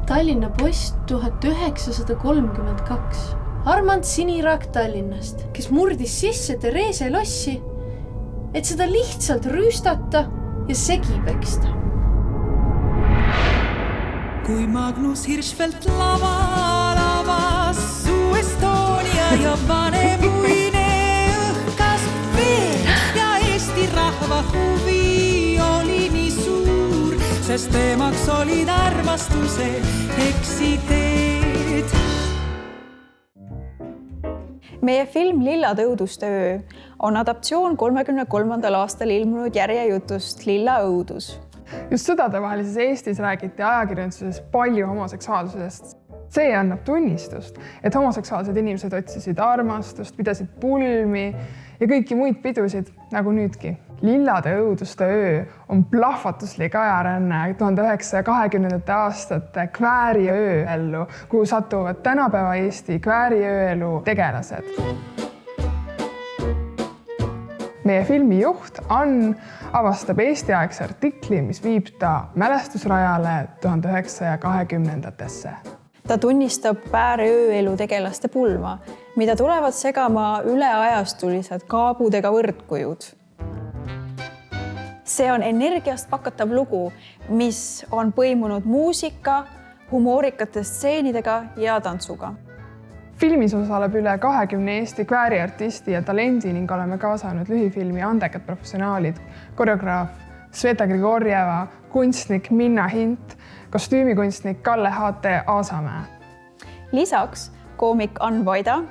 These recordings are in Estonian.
Tallinna Post 1932. Armand Siniraak Tallinnast, kes murdis sisse Therese lossi, et seda lihtsalt rüüstata ja segi peksta. Kui Magnus Hirschfeldt lavas Su Estonia ja vanemuine õhkas veel ja Eesti rahva huvi oli nii suur, sest teemaks olid armastuse eksiteed. Meie film Lillade õuduste öö on adaptsioon 33. aastal ilmunud järjejutust Lilla õudus. Just sõdadevahelises Eestis räägiti ajakirjanduses palju homoseksuaalsusest. See annab tunnistust, et homoseksuaalsed inimesed otsisid armastust, pidasid pulmi ja kõiki muid pidusid, nagu nüüdki. Lillade õuduste öö on plahvatuslik ajaränne 1920. aastate kvääriöö ellu, kuhu satuvad tänapäeva Eesti kvääriööelu tegelased. Meie filmi juht Ann avastab Eesti-aegse artikli, mis viib ta mälestusrajale 1920-ndatesse. Ta tunnistab kvääriööelu tegelaste pulma, mida tulevad segama üleajastulised kaabudega võrdkujud. See on energiast pakatav lugu, mis on põimunud muusika, humoorikate stseenidega ja tantsuga. Filmis osaleb üle 20 Eesti kvääriartisti ja talendi ning oleme kaasanud lühifilmi andekad professionaalid, koreograaf Sveta Grigorjeva, kunstnik Minna Hint, kostüümikunstnik Kalle H.T. Aasamäe. Lisaks koomik Ann Vaida,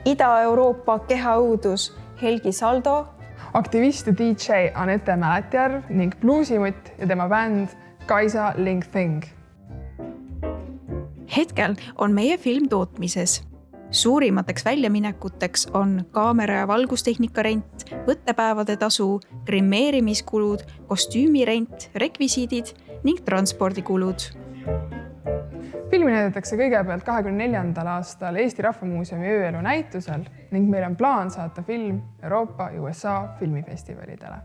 Ida-Euroopa kehaõudus Helgi Saldo, aktivist ja DJ Anette Mäletjärv ning bluusimutt ja tema bänd Kaisa Ling Thing. Hetkel on meie film tootmises. Suurimateks väljaminekuteks on kaamera ja valgustehnika rent, võttepäevade tasu, grimeerimiskulud, kostüümirent, rekvisiidid ning transpordikulud. Filmi näidatakse kõigepealt 24. aastal Eesti Rahva Muuseumi ööelu näitusel ning meil on plaan saata film Euroopa ja USA filmifestivalidele.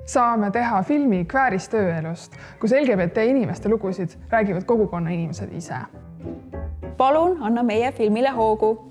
Saame teha filmi kväärist ööelust, kus LGBT inimeste lugusid räägivad kogukonna inimesed ise. Palun anna meie filmile hoogu!